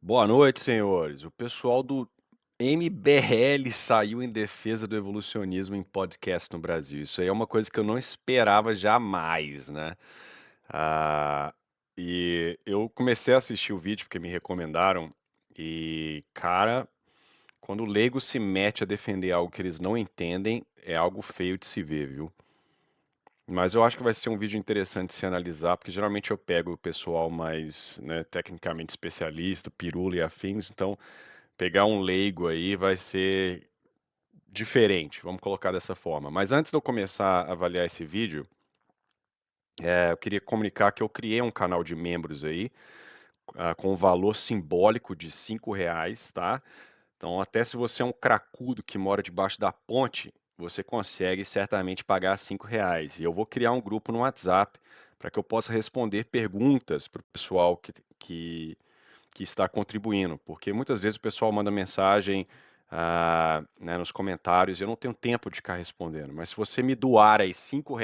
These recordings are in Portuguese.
Boa noite, senhores. O pessoal do MBL saiu em defesa do evolucionismo em podcast no Brasil. Isso aí é uma coisa que eu não esperava jamais, né? Ah, e eu comecei a assistir o vídeo porque me recomendaram. E, cara, quando o leigo se mete a defender algo que eles não entendem, é algo feio de se ver, viu? Mas eu acho que vai ser um vídeo interessante de se analisar, porque geralmente eu pego o pessoal mais, né, tecnicamente especialista, pirula e afins, então pegar um leigo aí vai ser diferente, vamos colocar dessa forma. Mas antes de eu começar a avaliar esse vídeo, eu queria comunicar que eu criei um canal de membros aí, com um valor simbólico de R$ 5, tá? Então, até se você é um cracudo que mora debaixo da ponte, você consegue certamente pagar R$ 5. E eu vou criar um grupo no WhatsApp para que eu possa responder perguntas para o pessoal que está contribuindo, porque muitas vezes o pessoal manda mensagem né, nos comentários e eu não tenho tempo de ficar respondendo. Mas se você me doar aí R$ 5,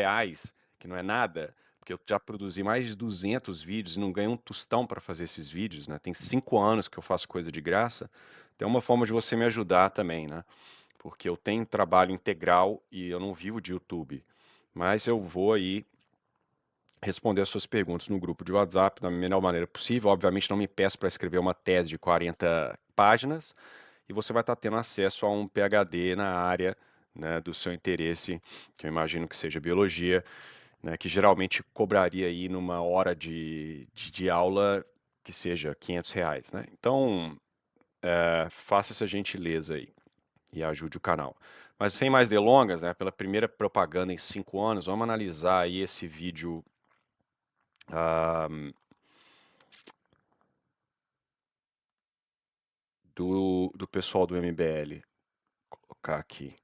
que não é nada, porque eu já produzi mais de 200 vídeos e não ganho um tostão para fazer esses vídeos, né? Tem 5 anos que eu faço coisa de graça. Então é uma forma de você me ajudar também, né? Porque eu tenho trabalho integral e eu não vivo de YouTube. Mas eu vou aí responder as suas perguntas no grupo de WhatsApp da melhor maneira possível. Obviamente, não me peço para escrever uma tese de 40 páginas e você vai estar tendo acesso a um PhD na área, né, do seu interesse, que eu imagino que seja biologia, né, que geralmente cobraria aí numa hora de aula que seja R$ 500, né? Então, faça essa gentileza aí e ajude o canal. Mas sem mais delongas, né, pela primeira propaganda em 5 anos, vamos analisar aí esse vídeo ah, do pessoal do MBL. Vou colocar aqui.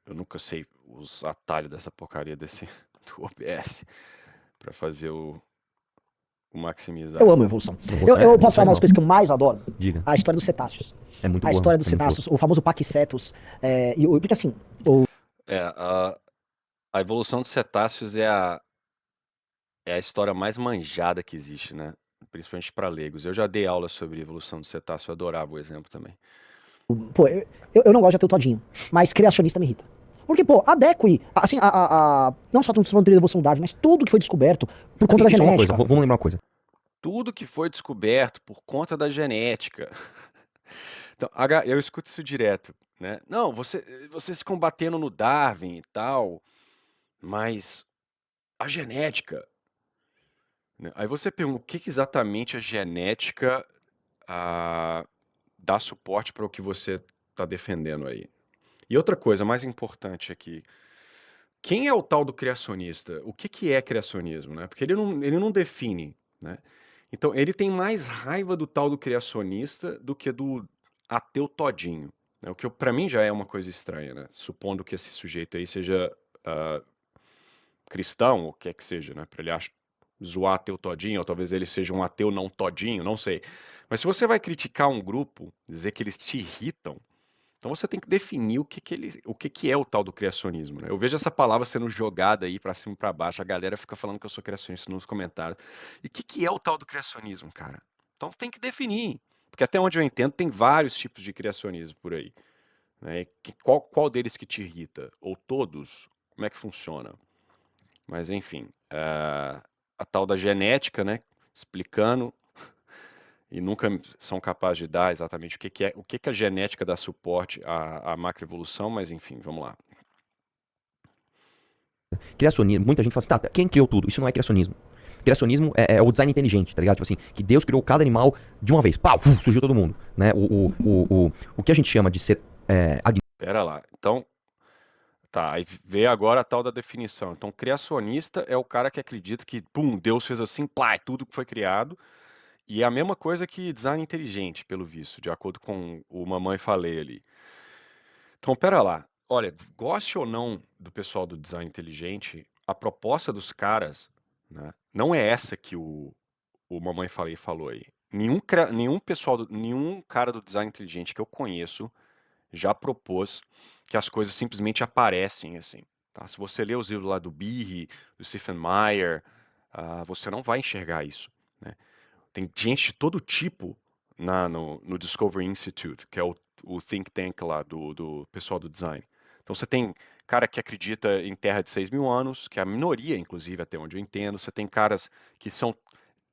Eu nunca sei os atalhos dessa porcaria desse do OBS para fazer o Eu maximizar. amo a evolução. Eu, Evolução eu posso é falar uma das animal. coisas que eu mais adoro? Diga. A história dos cetáceos. É muito A boa, história dos é muito cetáceos, louco. o famoso Paquicetus. Porque assim, É, a evolução dos cetáceos é a história mais manjada que existe, né? Principalmente para leigos. Eu já dei aula sobre evolução do cetáceo, eu adorava o exemplo também. pô, eu não gosto de até o todinho, mas criacionista me irrita. Porque, pô, adeque, assim, não só estamos falando de evolução do Darwin, mas tudo que foi descoberto por conta da Isso é uma coisa, genética. vamos lembrar uma coisa. Tudo que foi descoberto por conta da genética. Então, eu escuto isso direto, né? Não, vocês combatendo no Darwin e tal, mas a genética, né? Aí você pergunta, o que que exatamente a genética dá suporte para o que você está defendendo aí? E outra coisa mais importante aqui, quem é o tal do criacionista? O que que é criacionismo, né? Porque ele não define, né? Então, ele tem mais raiva do tal do criacionista do que do ateu todinho, né? O que para mim já é uma coisa estranha, né? Supondo que esse sujeito aí seja ah, cristão, ou o que é que seja, né? Para ele zoar ateu todinho, ou talvez ele seja um ateu não todinho, não sei. Mas se você vai criticar um grupo, dizer que eles te irritam, então você tem que definir o que é o tal do criacionismo, né? Eu vejo essa palavra sendo jogada aí pra cima e pra baixo, a galera fica falando que eu sou criacionista nos comentários. E o que que é o tal do criacionismo, cara? Então tem que definir, porque até onde eu entendo tem vários tipos de criacionismo por aí, né? E qual deles que te irrita? Ou todos? Como é que funciona? Mas enfim, a tal da genética, né? Explicando e nunca são capazes de dar exatamente o que a genética dá suporte à macroevolução, mas enfim, vamos lá. Criacionismo, muita gente fala assim, tá, quem criou tudo? Isso não é criacionismo. Criacionismo é o design inteligente, tá ligado? Tipo assim, que Deus criou cada animal de uma vez. Pau, surgiu todo mundo. Né? O que a gente chama de ser Pera lá. Então, tá, aí vê agora a tal da definição. Então, criacionista é o cara que acredita que, pum, Deus fez assim, plá, tudo que foi criado. E é a mesma coisa que design inteligente, pelo visto, de acordo com o Mamãe Falei ali. Então, pera lá. Olha, goste ou não do pessoal do design inteligente, a proposta dos caras, né, não é essa que o Mamãe Falei falou aí. Nenhum cara do design inteligente que eu conheço já propôs que as coisas simplesmente aparecem assim. Tá? Se você ler os livros lá do Behe, do Stephen Meyer, você não vai enxergar isso, né? Tem gente de todo tipo no Discovery Institute, que é o think tank lá do pessoal do design. Então você tem cara que acredita em Terra de 6 mil anos, que é a minoria, inclusive, até onde eu entendo. Você tem caras que são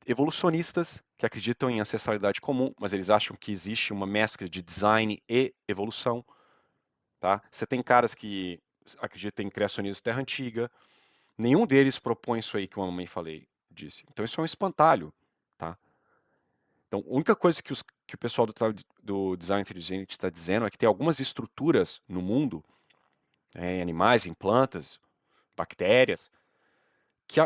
evolucionistas, que acreditam em ancestralidade comum, mas eles acham que existe uma mescla de design e evolução, tá? Você tem caras que acreditam em criacionismo terra antiga. Nenhum deles propõe isso aí que a mamãe disse. Então isso é um espantalho, tá? Então, a única coisa que o pessoal do design inteligente está dizendo é que tem algumas estruturas no mundo, em animais, em plantas, bactérias, que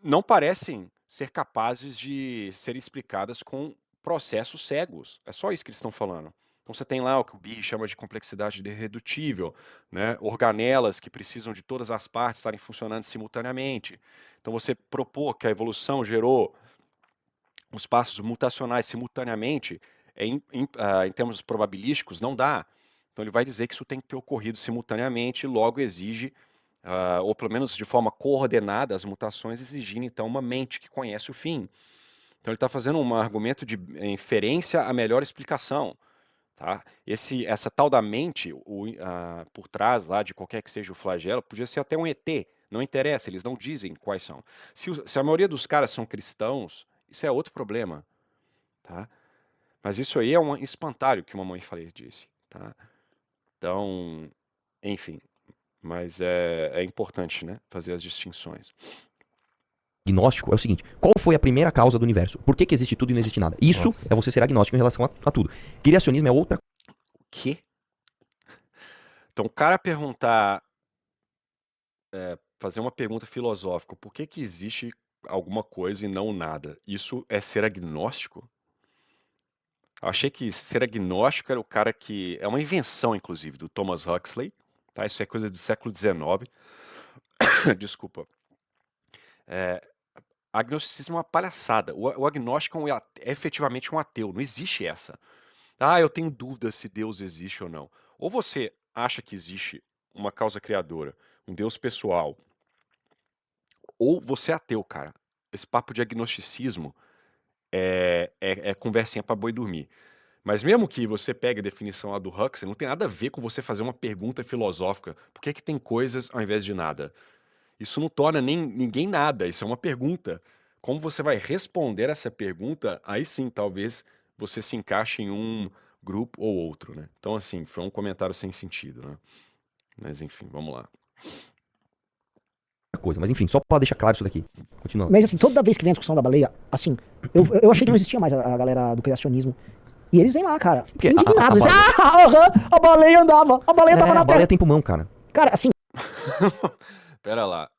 não parecem ser capazes de serem explicadas com processos cegos. É só isso que eles estão falando. Então você tem lá o que o Bi chama de complexidade irredutível, né? Organelas que precisam de todas as partes estarem funcionando simultaneamente. Então você propor que a evolução gerou os passos mutacionais simultaneamente, em termos probabilísticos, não dá. Então ele vai dizer que isso tem que ter ocorrido simultaneamente, logo exige, ou pelo menos de forma coordenada, as mutações exigirem então uma mente que conhece o fim. Então ele está fazendo um argumento de inferência à melhor explicação. Tá? Essa tal da mente, por trás lá de qualquer que seja o flagelo, podia ser até um ET, não interessa, eles não dizem quais são. Se a maioria dos caras são cristãos, isso é outro problema, tá? Mas isso aí é um espantalho que uma mãe disse, tá? Então, enfim, mas é importante, né, fazer as distinções. Agnóstico é o seguinte: qual foi a primeira causa do universo? Por que existe tudo e não existe nada? Isso Nossa. é você ser agnóstico em relação a tudo. Criacionismo é outra O quê? Então, o cara perguntar, fazer uma pergunta filosófica, por que existe alguma coisa e não nada? Isso é ser agnóstico? Eu achei que ser agnóstico era o cara que... É uma invenção, inclusive, do Thomas Huxley, tá? Isso é coisa do século XIX. Desculpa. Agnosticismo é uma palhaçada. O agnóstico é efetivamente um ateu. Não existe essa. Eu tenho dúvida se Deus existe ou não. Ou você acha que existe uma causa criadora, um Deus pessoal, ou você é ateu, cara. Esse papo de agnosticismo é conversinha pra boi dormir. Mas mesmo que você pegue a definição lá do Huxley, não tem nada a ver com você fazer uma pergunta filosófica. Por que tem coisas ao invés de nada? Isso não torna ninguém nada, isso é uma pergunta. Como você vai responder essa pergunta, aí sim, talvez você se encaixe em um grupo ou outro, né? Então, assim, foi um comentário sem sentido, né? Mas enfim, vamos lá. coisa. Mas enfim, só pra deixar claro isso daqui. Continuando. Mas assim, toda vez que vem a discussão da baleia, assim, eu achei que não existia mais a galera do criacionismo. E eles vêm lá, cara, Porque indignados. a Dizem, a baleia andava, a baleia tava na a baleia terra. tem pulmão, cara. Cara, assim, Pera lá.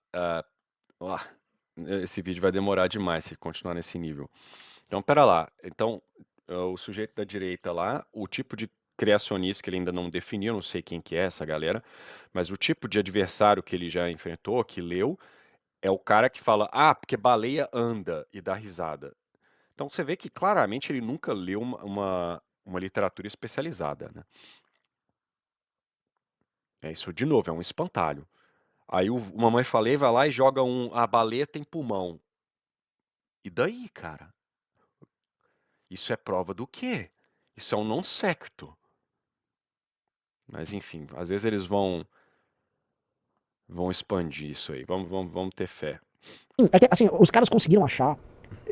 Esse vídeo vai demorar demais se continuar nesse nível. Então, pera lá. Então, o sujeito da direita lá, o tipo de criacionista que ele ainda não definiu, não sei quem que é essa galera, mas o tipo de adversário que ele já enfrentou, que leu, é o cara que fala, porque baleia anda e dá risada. Então você vê que claramente ele nunca leu uma literatura especializada, né? Isso, de novo, é um espantalho. Aí o Mamãe Falei vai lá e joga a baleia tem pulmão. E daí, cara? Isso é prova do quê? Isso é um non sequitur. Mas enfim, às vezes eles vão expandir isso aí. Vamos ter fé. é que, assim, os caras conseguiram achar,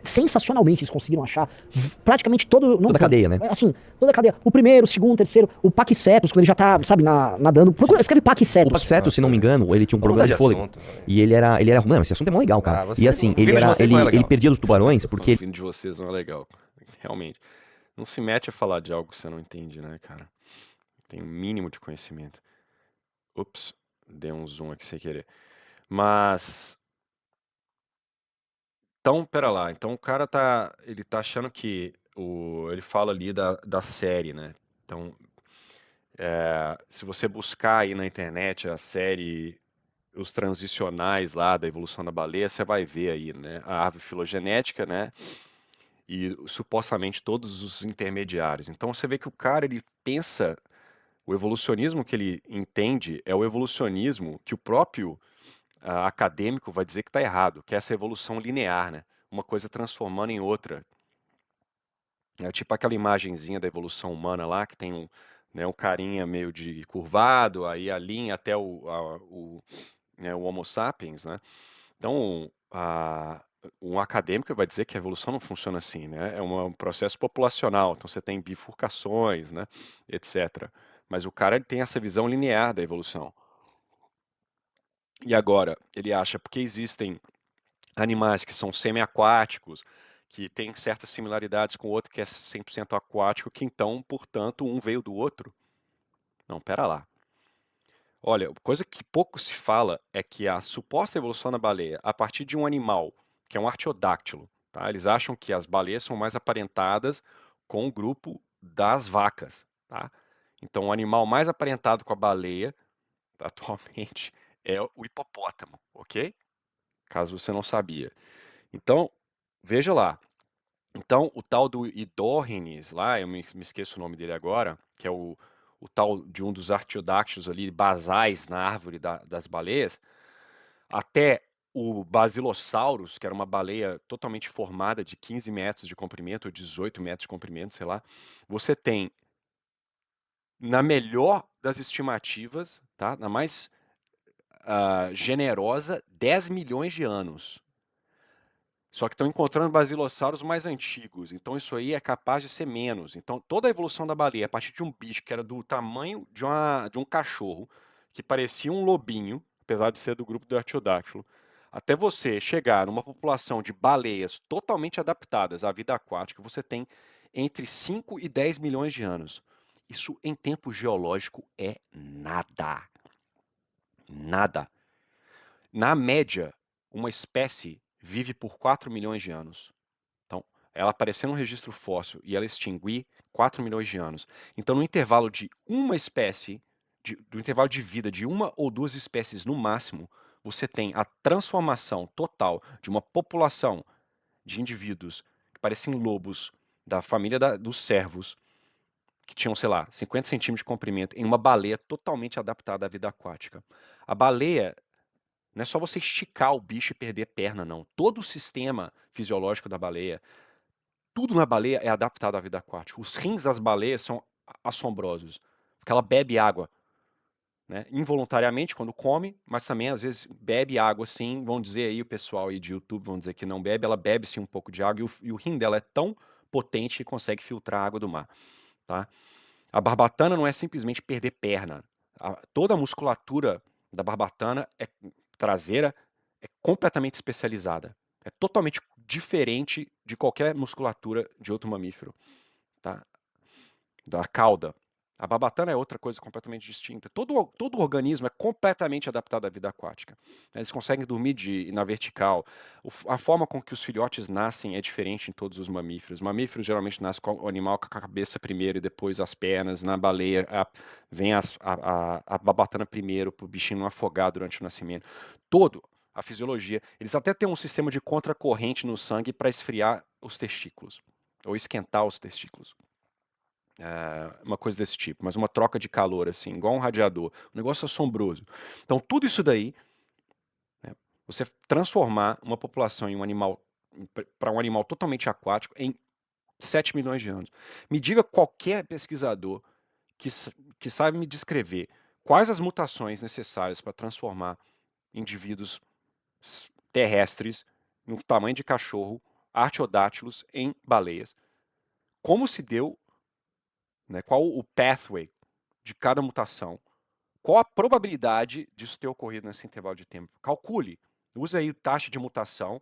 sensacionalmente eles conseguiram achar, praticamente Toda a cadeia, né? Assim, toda a cadeia. O primeiro, o segundo, o terceiro, o Paquicetus, quando ele já tá, sabe, nadando. Escreve O Paquicetus. Paquicetus, se não me engano, ele tinha um Vamos problema mudar de fôlego. assunto, velho. E ele era. Mano, esse assunto é mó legal, cara. você- E assim, o vídeo de vocês não é legal. ele perdia dos tubarões porque O fim de vocês não é legal. Realmente. Não se mete a falar de algo que você não entende, né, cara? Tem um mínimo de conhecimento. Ups, dei um zoom aqui sem querer. Mas... Então, pera lá. Então o cara ele tá achando que ele fala ali da série, né? Então, se você buscar aí na internet a série, os transicionais lá da evolução da baleia, você vai ver aí, né? A árvore filogenética, né? E supostamente todos os intermediários. Então você vê que o cara, ele pensa, o evolucionismo que ele entende é o evolucionismo que o próprio acadêmico vai dizer que está errado, que é essa evolução linear, né? Uma coisa transformando em outra. É tipo aquela imagenzinha da evolução humana lá, que tem né, um carinha meio de curvado, aí a linha até né, o Homo sapiens, né? Então, um acadêmico vai dizer que a evolução não funciona assim, né? É um processo populacional, então você tem bifurcações, né, etc. Mas o cara ele tem essa visão linear da evolução. E agora, ele acha porque existem animais que são semi-aquáticos, que têm certas similaridades com o outro que é 100% aquático, que então, portanto, um veio do outro. Não, pera lá. Olha, coisa que pouco se fala é que a suposta evolução da baleia, a partir de um animal, que é um artiodáctilo, tá? Eles acham que as baleias são mais aparentadas com o grupo das vacas, tá? Então, o animal mais aparentado com a baleia, atualmente, é o hipopótamo, ok? Caso você não sabia. Então, veja lá. Então, o tal do Idórrines lá, eu me esqueço o nome dele agora, que é o tal de um dos artiodáctilos ali, basais na árvore das baleias, até o Basilosaurus, que era uma baleia totalmente formada de 15 metros de comprimento, ou 18 metros de comprimento, sei lá, você tem, na melhor das estimativas, tá? Na mais generosa, 10 milhões de anos. Só que estão encontrando basilossauros mais antigos, então isso aí é capaz de ser menos. Então toda a evolução da baleia, a partir de um bicho que era do tamanho de um cachorro, que parecia um lobinho, apesar de ser do grupo do Artiodáctilo, até você chegar numa população de baleias totalmente adaptadas à vida aquática, você tem entre 5 e 10 milhões de anos. Isso em tempo geológico é nada. Nada. Na média, uma espécie vive por 4 milhões de anos. Então, ela aparecer no registro fóssil e ela extinguir 4 milhões de anos. Então, no intervalo de uma espécie, do intervalo de vida de uma ou duas espécies no máximo, você tem a transformação total de uma população de indivíduos que parecem lobos da família dos cervos, que tinham, sei lá, 50 centímetros de comprimento, em uma baleia totalmente adaptada à vida aquática. A baleia não é só você esticar o bicho e perder perna, não. Todo o sistema fisiológico da baleia, tudo na baleia é adaptado à vida aquática. Os rins das baleias são assombrosos, porque ela bebe água, né? Involuntariamente quando come, mas também às vezes bebe água sim. Vão dizer aí o pessoal aí de YouTube, vão dizer que não bebe, ela bebe sim um pouco de água e o rim dela é tão potente que consegue filtrar a água do mar, tá? A barbatana não é simplesmente perder perna. Toda a musculatura da barbatana traseira é completamente especializada. É totalmente diferente de qualquer musculatura de outro mamífero, tá? Da cauda. A barbatana é outra coisa completamente distinta. Todo organismo é completamente adaptado à vida aquática. Eles conseguem dormir na vertical. A forma com que os filhotes nascem é diferente em todos os mamíferos. Mamíferos geralmente nascem com o animal com a cabeça primeiro e depois as pernas. Na baleia vem a barbatana primeiro para o bichinho não afogar durante o nascimento. A fisiologia. Eles até têm um sistema de contracorrente no sangue para esfriar os testículos ou esquentar os testículos. Uma coisa desse tipo, mas uma troca de calor, assim, igual um radiador. Um negócio assombroso. Então, tudo isso daí, né, você transformar uma população em um animal, para um animal totalmente aquático, em 7 milhões de anos. Me diga qualquer pesquisador que sabe me descrever quais as mutações necessárias para transformar indivíduos terrestres no tamanho de cachorro, artiodátilos, em baleias. Como se deu, né, qual o pathway de cada mutação, qual a probabilidade disso ter ocorrido nesse intervalo de tempo? Calcule, use aí taxa de mutação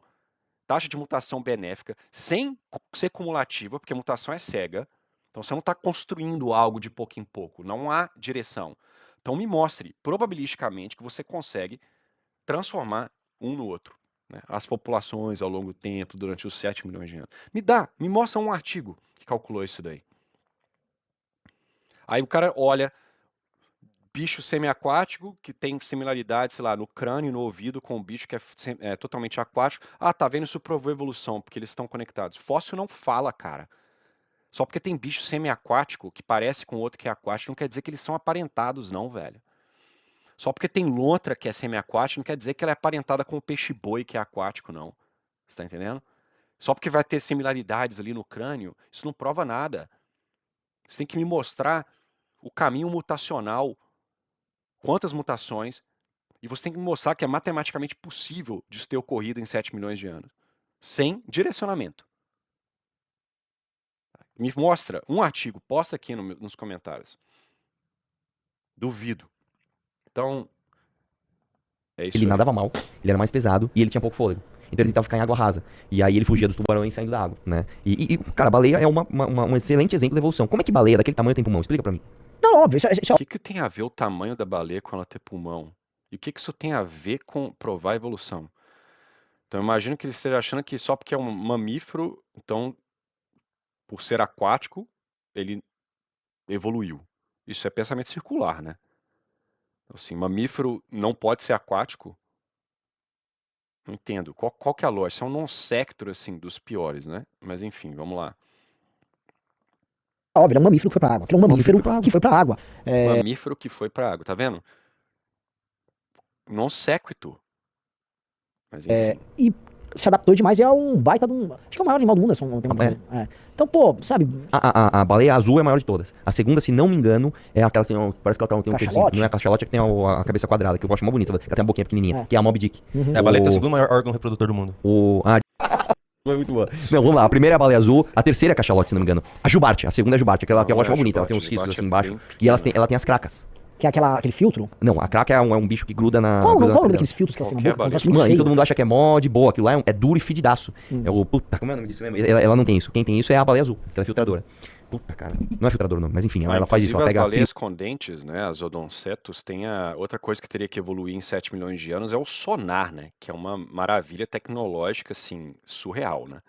benéfica, sem ser cumulativa, porque a mutação é cega, então você não está construindo algo de pouco em pouco, não há direção. Então me mostre, probabilisticamente, que você consegue transformar um no outro, né, as populações ao longo do tempo, durante os 7 milhões de anos. Me mostra um artigo que calculou isso daí. Aí o cara olha, bicho semiaquático, que tem similaridade, sei lá, no crânio e no ouvido com o bicho que é totalmente aquático. Ah, tá vendo? Isso provou evolução, porque eles estão conectados. Fóssil não fala, cara. Só porque tem bicho semiaquático que parece com outro que é aquático, não quer dizer que eles são aparentados, não, velho. Só porque tem lontra que é semiaquática não quer dizer que ela é aparentada com o peixe-boi que é aquático, não. Você tá entendendo? Só porque vai ter similaridades ali no crânio, isso não prova nada. Você tem que me mostrar o caminho mutacional, quantas mutações, e você tem que me mostrar que é matematicamente possível disso ter ocorrido em 7 milhões de anos, sem direcionamento. Me mostra um artigo, posta aqui nos comentários. Duvido. Então, é isso Ele aí. nadava mal, ele era mais pesado e ele tinha pouco fôlego. Então ele tentava ficar em água rasa. E aí ele fugia dos tubarões saindo da água, né? Cara, a baleia é um excelente exemplo da evolução. Como é que baleia daquele tamanho tem pulmão? Explica pra mim. Não, óbvio, isso é O que tem a ver o tamanho da baleia com ela ter pulmão? E o que isso tem a ver com provar a evolução? Então eu imagino que ele esteja achando que só porque é um mamífero, então, por ser aquático, ele evoluiu. Isso é pensamento circular, né? Então, assim, mamífero não pode ser aquático? Não entendo. Qual que é a lógica? Isso é um non-sector, assim, dos piores, né? Mas enfim, vamos lá. óbvio, ele é um mamífero que foi pra água. Aquele é um mamífero que foi pra água. Mamífero que foi pra água, tá vendo? Non sequitur. Mas enfim. E se adaptou demais e é um baita de um. Acho que é o maior animal do mundo. Então, pô, sabe. A baleia azul é a maior de todas. A segunda, se não me engano, é aquela que tem parece que ela tem um Cachalote? queijinho. Não é a cachalote, é que tem a cabeça quadrada, que eu acho mó bonita. Ela tem a boquinha pequenininha, que é a Moby Dick. Uhum. É, a baleia tem o O- segundo maior órgão reprodutor do mundo. É muito boa. Não, vamos lá. A primeira é a baleia azul, a terceira é a cachalote, se não me engano. A jubarte, a segunda é a jubarte, aquela que eu Não, acho mó é a bonita. Ela tem uns jubarte, riscos jubarte assim é embaixo. bem E ela tem as cracas. Que é aquele filtro. Não, a craca é um bicho que gruda na. Qual o gruda na nome pele daqueles filtros que elas têm na Qualquer boca? Um baleia. troço muito Mano, e feio. todo mundo acha que é mó de boa. Aquilo lá é duro e fedidaço. É o. Puta, como é o nome disso mesmo? Ela não tem isso. Quem tem isso é a baleia azul, aquela filtradora. Puta, cara. Não é filtrador, não. Mas enfim, ela faz isso. Inclusive, Ela as pega. baleias com dentes, né, as odoncetos, tem outra coisa que teria que evoluir em 7 milhões de anos é o sonar, né, que é uma maravilha tecnológica, assim, surreal, né?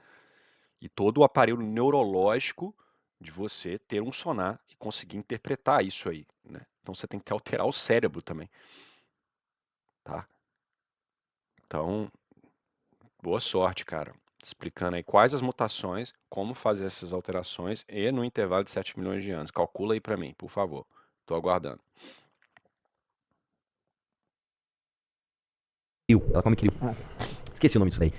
E todo o aparelho neurológico de você ter um sonar e conseguir interpretar isso aí, né? Então você tem que alterar o cérebro também, tá? Então, boa sorte, cara. Explicando aí quais as mutações, como fazer essas alterações e no intervalo de 7 milhões de anos. Calcula aí pra mim, por favor. Tô aguardando. Ela come krill. Esqueci o nome disso daí.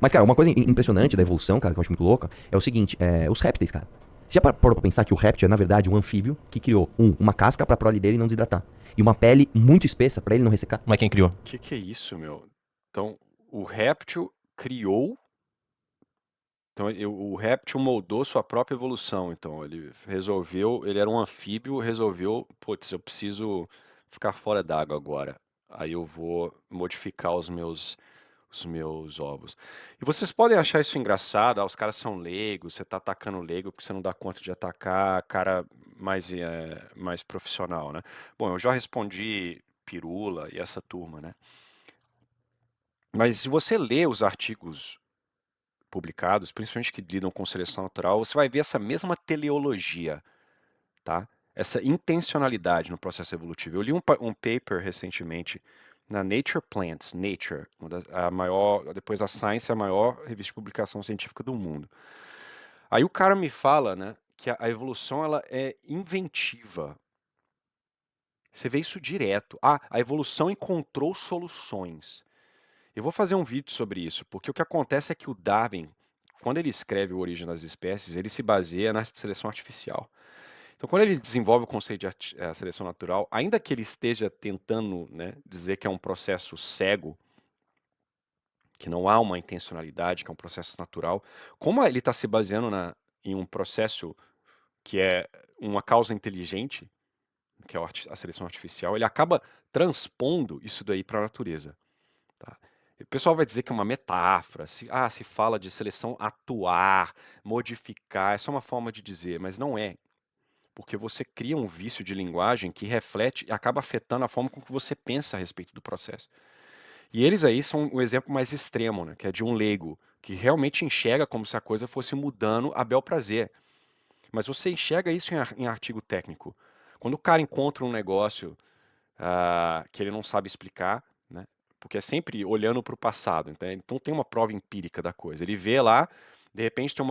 Mas, cara, uma coisa impressionante da evolução, cara, que eu acho muito louca, é o seguinte: os répteis, cara. Você já parou pra pensar que o réptil é, na verdade, um anfíbio que criou, uma casca pra prole dele não desidratar. E uma pele muito espessa pra ele não ressecar? Mas quem criou? Que é isso, meu? Então, o réptil criou. Então, o réptil moldou sua própria evolução. Então, ele resolveu. Ele era um anfíbio, resolveu. Putz, eu preciso ficar fora d'água agora. Aí eu vou modificar os meus ovos. E vocês podem achar isso engraçado, os caras são leigos, você tá atacando leigo porque você não dá conta de atacar cara mais profissional, né? Bom, eu já respondi Pirula e essa turma, né? Mas se você lê os artigos publicados, principalmente que lidam com seleção natural, você vai ver essa mesma teleologia, tá? Essa intencionalidade no processo evolutivo. Eu li um paper recentemente na Nature Plants, Nature, a maior, depois da Science, a maior revista de publicação científica do mundo. Aí o cara me fala, né, que a evolução ela é inventiva. Você vê isso direto. A evolução encontrou soluções. Eu vou fazer um vídeo sobre isso, porque o que acontece é que o Darwin, quando ele escreve o Origem das Espécies, ele se baseia na seleção artificial. Então, quando ele desenvolve o conceito de seleção natural, ainda que ele esteja tentando, né, dizer que é um processo cego, que não há uma intencionalidade, que é um processo natural, como ele está se baseando em um processo que é uma causa inteligente, que é a seleção artificial, ele acaba transpondo isso daí para a natureza. Tá? O pessoal vai dizer que é uma metáfora, se fala de seleção atuar, modificar, é só uma forma de dizer, mas não é. Porque você cria um vício de linguagem que reflete e acaba afetando a forma com que você pensa a respeito do processo. E eles aí são o exemplo mais extremo, né? Que é de um leigo, que realmente enxerga como se a coisa fosse mudando a bel prazer. Mas você enxerga isso em artigo técnico. Quando o cara encontra um negócio que ele não sabe explicar, né? Porque é sempre olhando para o passado. Então tem uma prova empírica da coisa. Ele vê lá, de repente tem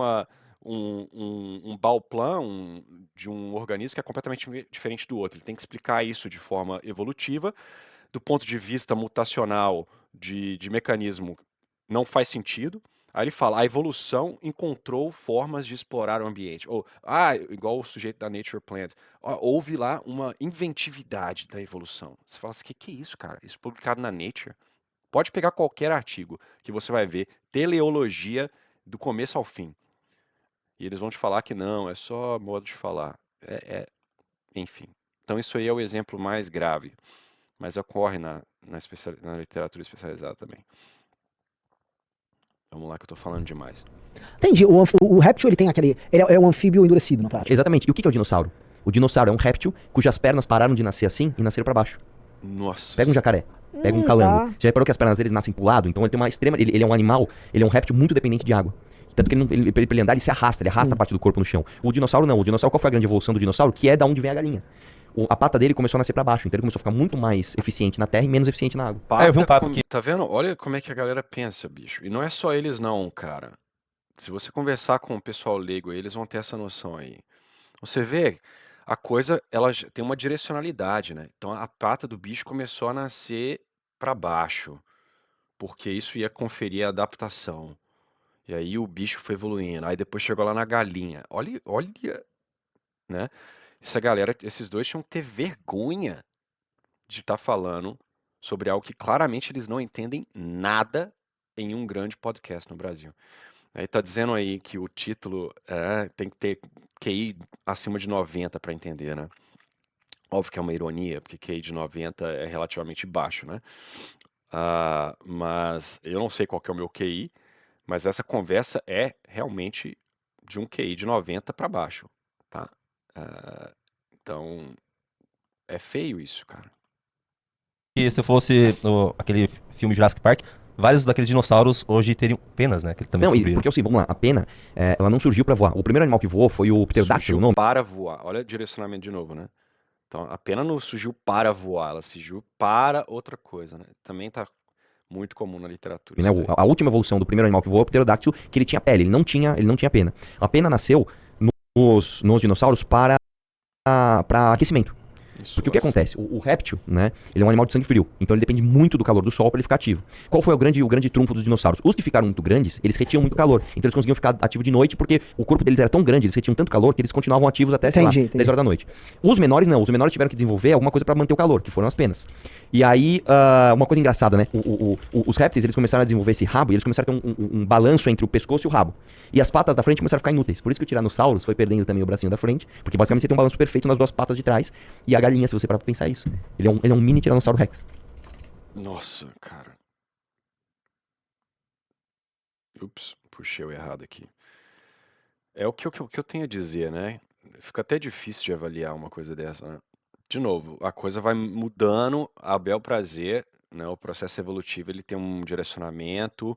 um bauplan de um organismo que é completamente diferente do outro. Ele tem que explicar isso de forma evolutiva, do ponto de vista mutacional de mecanismo, não faz sentido. Aí ele fala, a evolução encontrou formas de explorar o ambiente. Ou, igual o sujeito da Nature Plants, houve lá uma inventividade da evolução. Você fala assim, que é isso, cara? Isso publicado na Nature? Pode pegar qualquer artigo que você vai ver teleologia do começo ao fim. E eles vão te falar que não, é só modo de falar. Enfim. Então isso aí é o exemplo mais grave. Mas ocorre na literatura especializada também. Vamos lá que eu tô falando demais. Entendi. O réptil, ele tem aquele... Ele é um anfíbio endurecido, na prática. Exatamente. E o que é o dinossauro? O dinossauro é um réptil cujas pernas pararam de nascer assim e nasceram pra baixo. Nossa. Pega um jacaré, pega um calango. Tá. Você já reparou que as pernas deles nascem pro lado? Então ele tem uma extrema... Ele é um animal, ele é um réptil muito dependente de água. Tanto que pra ele andar, ele se arrasta, ele arrasta a parte do corpo no chão. O dinossauro não. O dinossauro, qual foi a grande evolução do dinossauro? Que é da onde vem a galinha. A pata dele começou a nascer pra baixo, então ele começou a ficar muito mais eficiente na terra e menos eficiente na água. Eu vi um papo aqui. Tá vendo? Olha como é que a galera pensa, bicho. E não é só eles não, cara. Se você conversar com o pessoal leigo, eles vão ter essa noção aí. Você vê, a coisa, ela tem uma direcionalidade, né? Então a pata do bicho começou a nascer pra baixo, porque isso ia conferir a adaptação. E aí o bicho foi evoluindo. Aí depois chegou lá na galinha. Olha, né? Essa galera, esses dois tinham que ter vergonha de estar falando sobre algo que claramente eles não entendem nada em um grande podcast no Brasil. Aí tá dizendo aí que o título tem que ter QI acima de 90 para entender, né? Óbvio que é uma ironia, porque QI de 90 é relativamente baixo, né? Mas eu não sei qual que é o meu QI, mas essa conversa é realmente de um QI de 90 para baixo, tá? Então, é feio isso, cara. E se fosse aquele filme Jurassic Park, vários daqueles dinossauros hoje teriam penas, né? Que ele também Não, descobriram. porque assim, vamos lá, a pena, ela não surgiu pra voar. O primeiro animal que voou foi o pterodáctilo, Surgiu o nome. para voar. Olha o direcionamento de novo, né? Então, a pena não surgiu para voar, ela surgiu para outra coisa, né? Também tá muito comum na literatura. Né? isso daí. A última evolução do primeiro animal que voou é o pterodáctilo, que ele tinha pele, ele não tinha pena. A pena nasceu nos dinossauros para aquecimento. Isso, Porque o que assim. acontece? O réptil, né? Ele é um animal de sangue frio. Então ele depende muito do calor do sol para ele ficar ativo. Qual foi o grande trunfo dos dinossauros? Os que ficaram muito grandes, eles retinham muito calor. Então eles conseguiam ficar ativos de noite porque o corpo deles era tão grande, eles retinham tanto calor que eles continuavam ativos até, sei lá, 10 horas da noite. Os menores não. Os menores tiveram que desenvolver alguma coisa para manter o calor, que foram as penas. E aí, uma coisa engraçada, né? Os répteis, eles começaram a desenvolver esse rabo e eles começaram a ter um balanço entre o pescoço e o rabo. E as patas da frente começaram a ficar inúteis. Por isso que o Tiranossauros foi perdendo também o bracinho da frente, porque basicamente você tem um balanço perfeito nas duas patas de trás. E a galinha, se você parar pra pensar isso, ele é um mini Tiranossauro Rex. Nossa, cara. Ups, puxei o errado aqui. É o que eu tenho a dizer, né? Fica até difícil de avaliar uma coisa dessa, né? De novo, a coisa vai mudando a bel prazer, né? O processo evolutivo, ele tem um direcionamento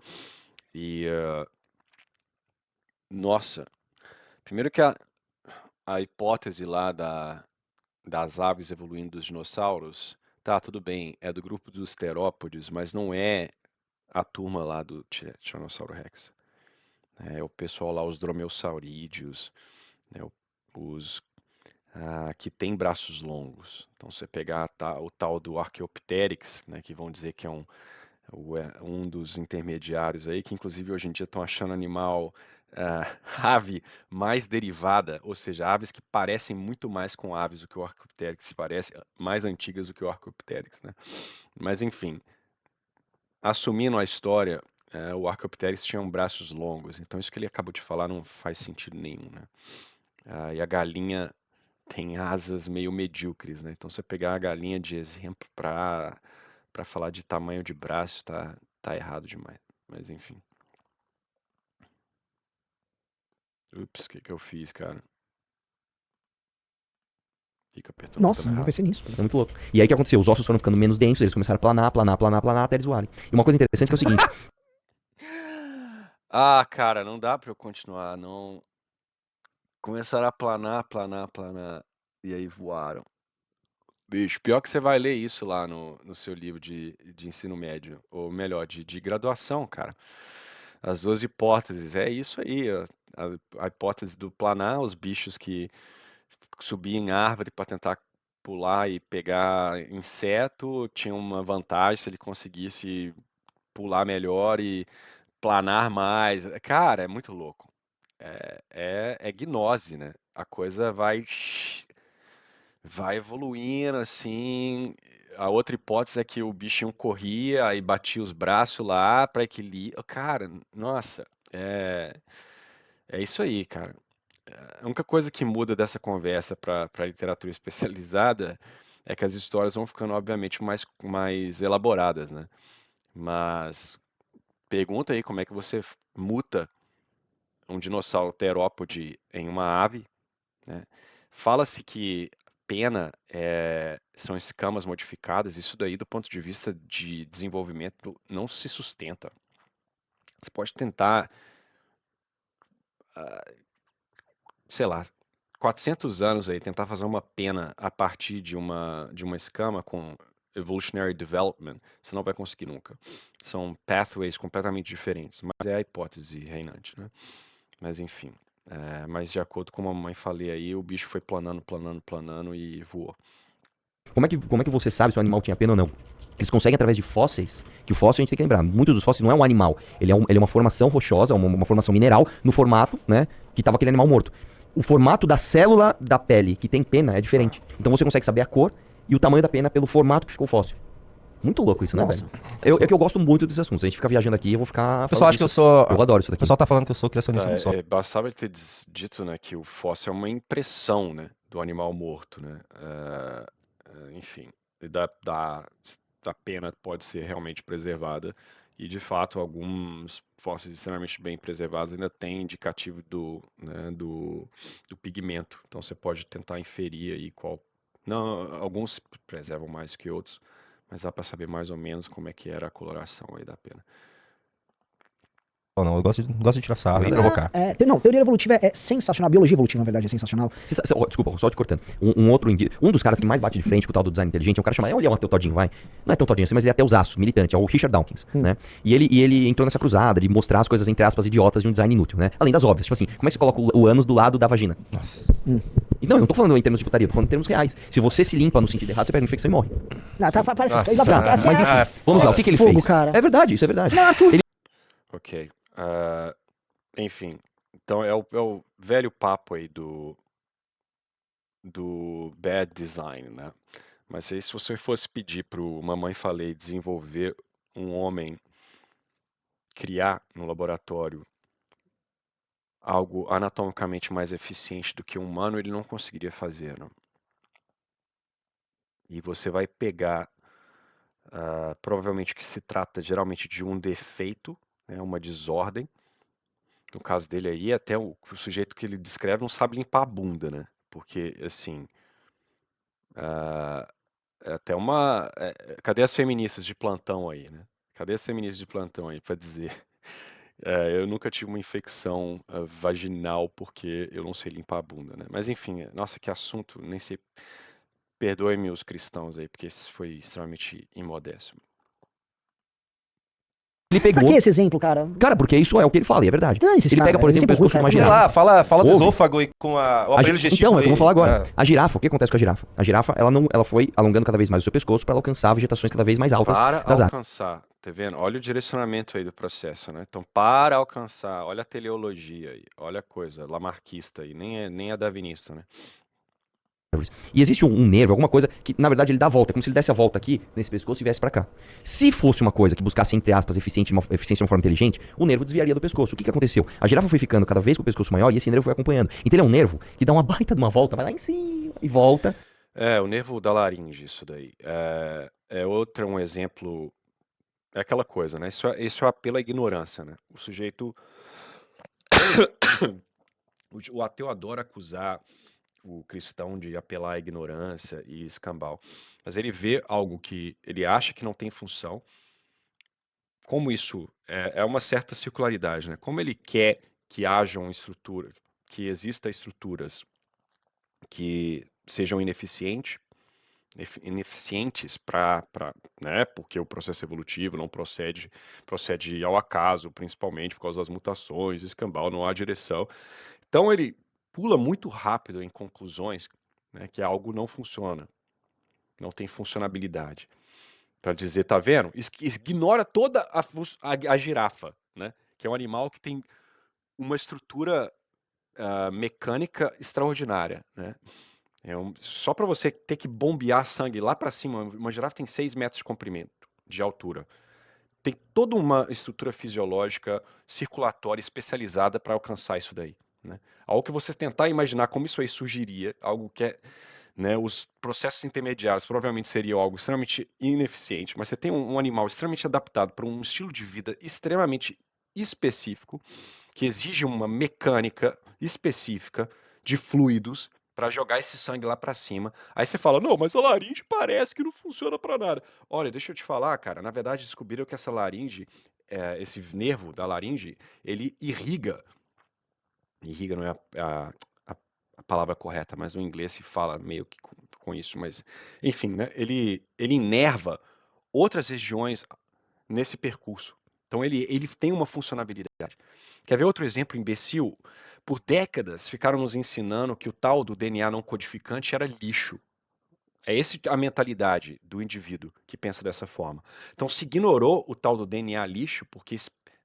e... nossa, primeiro que a hipótese lá das aves evoluindo dos dinossauros, tá, tudo bem, é do grupo dos terópodes, mas não é a turma lá do Tiranossauro Rex. É o pessoal lá, os dromeossaurídeos, né, os que tem braços longos. Então, você pegar o tal do Archaeopteryx, né, que vão dizer que é um dos intermediários aí, que inclusive hoje em dia estão achando animal ave mais derivada, ou seja, aves que parecem muito mais com aves do que o Archaeopteryx parece, mais antigas do que o Archaeopteryx, né? Mas enfim, assumindo a história, o Archaeopteryx tinha braços longos, então isso que ele acabou de falar não faz sentido nenhum, né? E a galinha tem asas meio medíocres, né? Então você pegar a galinha de exemplo para falar de tamanho de braço tá errado demais. Mas enfim. Ups, o que eu fiz, cara? Fica apertando. Nossa, não pensei nisso. É muito louco. E aí o que aconteceu? Os ossos foram ficando menos densos, eles começaram a planar até eles voarem. E uma coisa interessante que é o seguinte. Cara, não dá pra eu continuar, não. Começaram a planar. E aí voaram. Bicho, pior que você vai ler isso lá no seu livro de ensino médio. Ou melhor, de graduação, cara. As duas hipóteses. É isso aí, ó. A hipótese do planar, os bichos que subiam em árvore para tentar pular e pegar inseto, tinha uma vantagem se ele conseguisse pular melhor e planar mais. Cara, é muito louco. É gnose, né? A coisa vai evoluindo assim. A outra hipótese é que o bichinho corria e batia os braços lá para equilíbrio. Cara, nossa, é isso aí, cara. A única coisa que muda dessa conversa para literatura especializada é que as histórias vão ficando, obviamente, mais elaboradas, né? Mas pergunta aí como é que você muta um dinossauro terópode em uma ave, né? Fala-se que pena são escamas modificadas, isso daí do ponto de vista de desenvolvimento não se sustenta. Você pode tentar, sei lá, 400 anos aí, tentar fazer uma pena a partir de uma escama com evolutionary development, você não vai conseguir nunca. São pathways completamente diferentes, mas é a hipótese reinante, né? Mas enfim, mas de acordo com a mamãe falei aí, o bicho foi planando, planando, planando e voou. Como é que você sabe se o animal tinha pena ou não? Eles conseguem através de fósseis, que o fóssil a gente tem que lembrar, muitos dos fósseis não é um animal, ele é uma formação rochosa, uma formação mineral, no formato, né, que tava aquele animal morto. O formato da célula da pele que tem pena é diferente. Então você consegue saber a cor e o tamanho da pena pelo formato que ficou o fóssil. Muito louco isso, né, Nossa. velho? É que eu gosto muito desses assuntos. A gente fica viajando aqui e eu vou ficar. O pessoal acha que eu sou. Eu adoro isso O daqui. pessoal tá falando que eu sou criacionista Tá, do sol. bastava ele ter dito, né, que o fóssil é uma impressão, né, do animal morto, né? Enfim, e da pena pode ser realmente preservada e, de fato, alguns fósseis extremamente bem preservados ainda têm indicativo do pigmento. Então você pode tentar inferir aí qual. Não, alguns preservam mais que outros, mas dá para saber mais ou menos como é que era a coloração aí da pena. Ou não, eu gosto de tirar sarro e Verdade. provocar. Teoria evolutiva é sensacional. A biologia evolutiva, na verdade, é sensacional. Desculpa, só te cortando. Um dos caras que mais bate de frente com o tal do design inteligente é um cara chamado. Ele é um ateu todinho, vai. Não é tão todinho assim, mas ele é ateuzaço, militante. É o Richard Dawkins, né? E ele entrou nessa cruzada de mostrar as coisas, entre aspas, idiotas de um design inútil, né? Além das óbvias. Tipo assim, como é que você coloca o ânus do lado da vagina? Nossa. E não, eu não tô falando em termos de putaria, tô falando em termos reais. Se você se limpa no sentido errado, você pega uma infecção e morre. Parece Nossa. exatamente. Tá, Assim, mas enfim, vamos lá, o que ele fogo, fez? cara. É verdade, isso é verdade. Não, Arthur. Ok. Enfim, então é o velho papo aí do bad design, né? Mas aí se você fosse pedir pro Mamãe Falei desenvolver um homem, criar no laboratório algo anatomicamente mais eficiente do que um humano, ele não conseguiria fazer, não. E você vai pegar, provavelmente que se trata geralmente de um defeito, né, uma desordem. No caso dele aí, até o sujeito que ele descreve não sabe limpar a bunda, né? Porque, assim, é até cadê as feministas de plantão aí, né? Cadê as feministas de plantão aí pra dizer? Eu nunca tive uma infecção vaginal porque eu não sei limpar a bunda, né? Mas enfim, nossa, que assunto, nem sei. Perdoe-me os cristãos aí, porque isso foi extremamente imodesto. Ele Pra pegou. que esse exemplo, cara? Cara, porque isso é o que ele fala, e é verdade. Dane-se, Ele cara, pega, por exemplo, o exemplo pescoço ruim, de uma cara. Sei girafa. lá, fala do Ouve. esôfago e com o aparelho digestivo. Então, é o que eu vou falar agora. É. A girafa, o que acontece com a girafa? A girafa, ela foi alongando cada vez mais o seu pescoço para alcançar vegetações cada vez mais altas Para das árvores. alcançar, tá vendo? Olha o direcionamento aí do processo, né? Então, para alcançar, olha a teleologia aí, olha a coisa lamarquista aí, nem é darwinista, né? E existe um nervo, alguma coisa que, na verdade, ele dá a volta. É como se ele desse a volta aqui, nesse pescoço, e viesse pra cá. Se fosse uma coisa que buscasse, entre aspas, eficiência de uma forma inteligente, o nervo desviaria do pescoço. O que aconteceu? A girafa foi ficando cada vez com o pescoço maior e esse nervo foi acompanhando. Então ele é um nervo que dá uma baita de uma volta, vai lá em cima e volta. O nervo da laringe, isso daí. Um exemplo. É aquela coisa, né? Isso é apelo à ignorância, né? O sujeito. O ateu adora acusar o cristão de apelar à ignorância e escambau. Mas ele vê algo que ele acha que não tem função. Como isso é uma certa circularidade, né? Como ele quer que hajam estrutura, que exista estruturas que sejam ineficientes, ineficientes para, né, porque o processo evolutivo não procede ao acaso, principalmente por causa das mutações, escambau, não há direção. Então ele pula muito rápido em conclusões, né, que algo não funciona, não tem funcionabilidade. Para dizer, tá vendo? Ignora toda a girafa, né, que é um animal que tem uma estrutura mecânica extraordinária, né? Só para você ter que bombear sangue lá para cima, uma girafa tem 6 metros de comprimento, de altura. Tem toda uma estrutura fisiológica circulatória especializada para alcançar isso daí, né? Algo que você tentar imaginar como isso aí surgiria, algo que é, né, os processos intermediários provavelmente seriam algo extremamente ineficiente, mas você tem um animal extremamente adaptado para um estilo de vida extremamente específico, que exige uma mecânica específica de fluidos para jogar esse sangue lá para cima. Aí você fala, não, mas a laringe parece que não funciona para nada. Olha, deixa eu te falar, cara, na verdade descobriram que essa laringe, esse nervo da laringe, ele irriga não é a palavra correta, mas no inglês se fala meio que com isso, mas enfim, né? Ele inerva outras regiões nesse percurso. Então ele tem uma funcionalidade. Quer ver outro exemplo imbecil? Por décadas ficaram nos ensinando que o tal do DNA não codificante era lixo. É essa a mentalidade do indivíduo que pensa dessa forma. Então se ignorou o tal do DNA lixo, porque,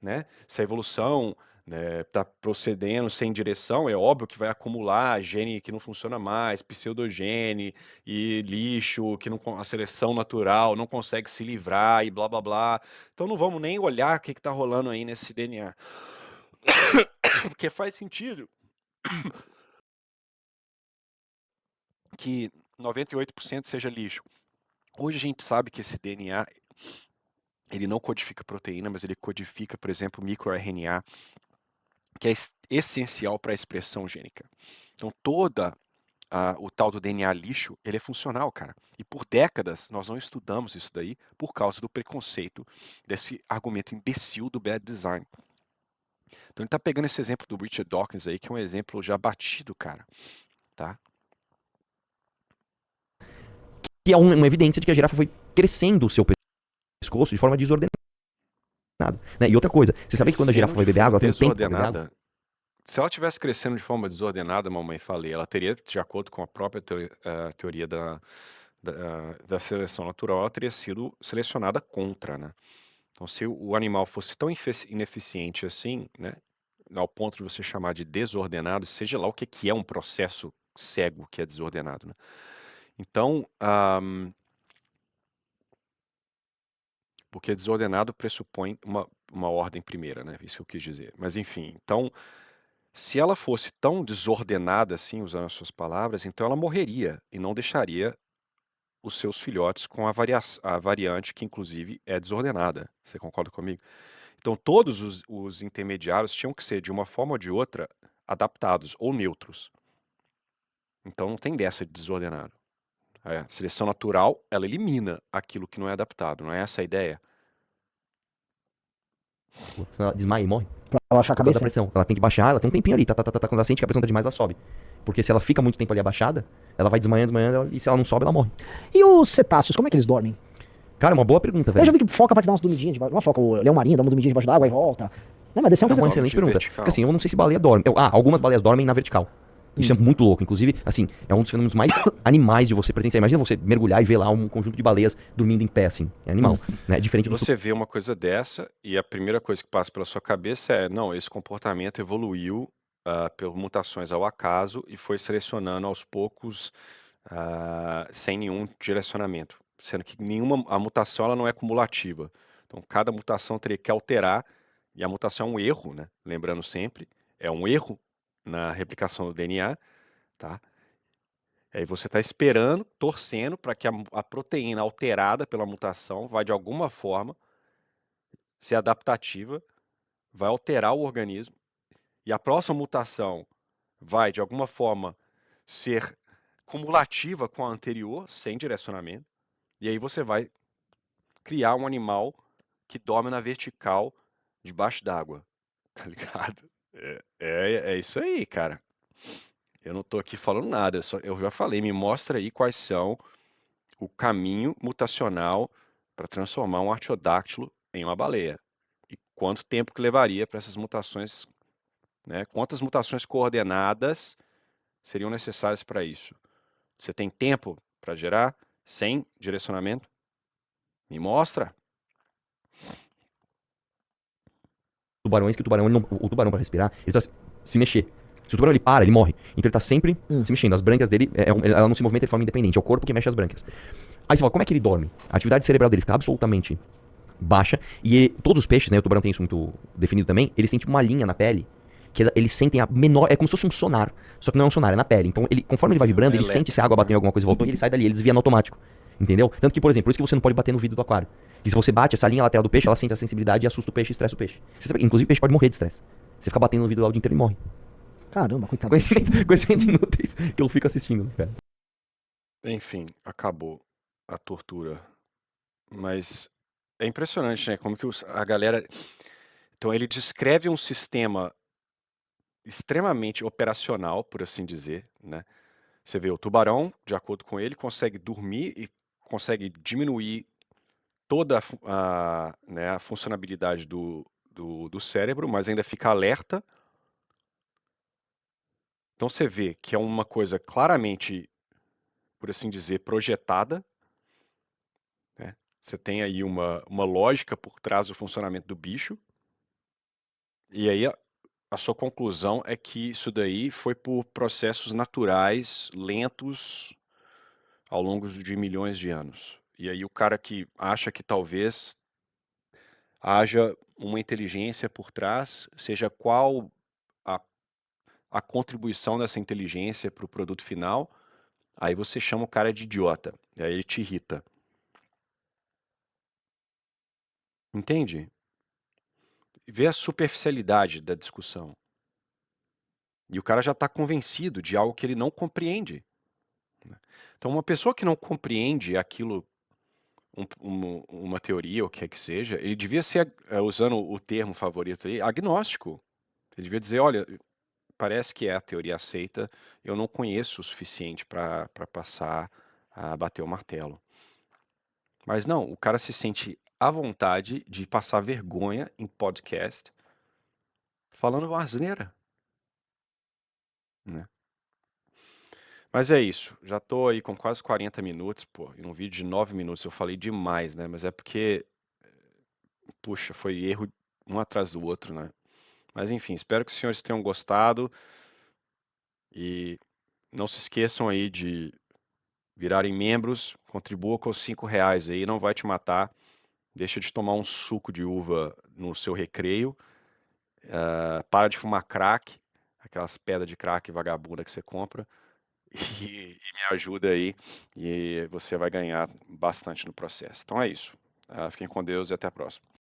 né, se a evolução está procedendo sem direção, é óbvio que vai acumular gene que não funciona mais, pseudogene e lixo, que não, a seleção natural não consegue se livrar e blá blá blá. Então não vamos nem olhar o que está rolando aí nesse DNA. Porque faz sentido que 98% seja lixo. Hoje a gente sabe que esse DNA, ele não codifica proteína, mas ele codifica, por exemplo, microRNA, que é essencial para a expressão gênica. Então o tal do DNA lixo, ele é funcional, cara. E por décadas nós não estudamos isso daí por causa do preconceito desse argumento imbecil do bad design. Então ele tá pegando esse exemplo do Richard Dawkins aí, que é um exemplo já batido, cara, tá? Que é uma evidência de que a girafa foi crescendo o seu pescoço de forma desordenada. Né? E outra coisa, você sabia que quando a girafa vai beber água, ela tem um tempo pra beber água? Se ela tivesse crescendo de forma desordenada, mamãe falei, ela teria, de acordo com a própria teoria da seleção natural, ela teria sido selecionada contra, né? Então, se o animal fosse tão ineficiente assim, né, ao ponto de você chamar de desordenado, seja lá o que é um processo cego que é desordenado, né? Então, porque desordenado pressupõe uma ordem primeira, né? Isso que eu quis dizer. Mas enfim, então, se ela fosse tão desordenada assim, usando as suas palavras, então ela morreria e não deixaria os seus filhotes com a variante que inclusive é desordenada. Você concorda comigo? Então todos os intermediários tinham que ser, de uma forma ou de outra, adaptados ou neutros. Então não tem dessa de desordenado. A seleção natural, ela elimina aquilo que não é adaptado, não é essa a ideia? Ela desmaia e morre. Pra baixar a Por causa da cabeça. pressão. Ela tem que baixar, ela tem um tempinho ali, quando ela sente que a pressão tá demais, ela sobe. Porque se ela fica muito tempo ali abaixada, ela vai desmanhando, e se ela não sobe, ela morre. E os cetáceos, como é que eles dormem? Cara, é uma boa pergunta, Eu velho. já vi que foca pra te dar umas dormidinhas debaixo. Uma foca, o leão marinho dá uma dormidinha debaixo d'água e volta. Não, mas desse é uma É uma coisa. excelente de pergunta. vertical. Porque assim, eu não sei se baleia dorme. Algumas baleias dormem na vertical. Isso é muito louco. Inclusive, assim, é um dos fenômenos mais animais de você presenciar. Imagina você mergulhar e ver lá um conjunto de baleias dormindo em pé, assim. É animal. Né? Diferente do Você vê uma coisa dessa e a primeira coisa que passa pela sua cabeça é, não, esse comportamento evoluiu por mutações ao acaso e foi selecionando aos poucos sem nenhum direcionamento, sendo que a mutação ela não é cumulativa. Então cada mutação teria que alterar, e a mutação é um erro, né? Lembrando sempre, é um erro na replicação do DNA, tá? Aí você está esperando, torcendo para que a proteína alterada pela mutação vai de alguma forma ser adaptativa, vai alterar o organismo, e a próxima mutação vai de alguma forma ser cumulativa com a anterior, sem direcionamento, e aí você vai criar um animal que dorme na vertical debaixo d'água, tá ligado? É isso aí, cara. Eu não tô aqui falando nada, eu já falei, me mostra aí quais são o caminho mutacional para transformar um artiodáctilo em uma baleia. E quanto tempo que levaria para essas mutações, né? Quantas mutações coordenadas seriam necessárias para isso? Você tem tempo para gerar sem direcionamento? Me mostra. Tubarões que o tubarão, o tubarão para respirar, ele tá se mexer. Se o tubarão ele para, ele morre. Então ele tá sempre se mexendo. As brânquias dele, ela não se movimenta de forma independente. É o corpo que mexe as brânquias. Aí você fala, como é que ele dorme? A atividade cerebral dele fica absolutamente baixa. E todos os peixes, né? O tubarão tem isso muito definido também. Eles têm tipo uma linha na pele. Que eles sentem a menor. É como se fosse um sonar. Só que não é um sonar, é na pele. Então, conforme ele vai vibrando, ele sente se a água bater em alguma coisa e voltou e ele sai dali. Ele desvia no automático. Entendeu? Tanto que, por exemplo, por isso que você não pode bater no vidro do aquário. E se você bate essa linha lateral do peixe, ela sente a sensibilidade e assusta o peixe e estressa o peixe. Você sabe, inclusive, o peixe pode morrer de estresse. Você fica batendo no vidro lá o dia inteiro e morre. Caramba, coitado. Conhecimentos inúteis que eu fico assistindo, né, cara. Enfim, acabou a tortura. Mas é impressionante, né? Como que a galera. Então, ele descreve um sistema extremamente operacional, por assim dizer, né? Você vê o tubarão, de acordo com ele, consegue dormir e consegue diminuir toda né, a funcionabilidade do cérebro, mas ainda fica alerta. Então você vê que é uma coisa claramente, por assim dizer, projetada, né? Você tem aí uma lógica por trás do funcionamento do bicho. E aí a sua conclusão é que isso daí foi por processos naturais, lentos, ao longo de milhões de anos. E aí o cara que acha que talvez haja uma inteligência por trás, seja qual a contribuição dessa inteligência para o produto final, aí você chama o cara de idiota, e aí ele te irrita. Entende? Vê a superficialidade da discussão. E o cara já está convencido de algo que ele não compreende. Então, uma pessoa que não compreende aquilo, uma teoria, ou o que é que seja, ele devia ser, usando o termo favorito aí, agnóstico. Ele devia dizer, olha, parece que é a teoria aceita, eu não conheço o suficiente para passar a bater o martelo. Mas não, o cara se sente à vontade de passar vergonha em podcast falando asneira, né? Mas é isso, já tô aí com quase 40 minutos, pô, em um vídeo de 9 minutos eu falei demais, né? Mas é porque, puxa, foi erro um atrás do outro, né? Mas enfim, espero que os senhores tenham gostado e não se esqueçam aí de virarem membros, contribua com os R$ 5 aí, não vai te matar. Deixa de tomar um suco de uva no seu recreio. Para de fumar crack, aquelas pedras de crack vagabunda que você compra. E me ajuda aí. E você vai ganhar bastante no processo. Então é isso. Fiquem com Deus e até a próxima.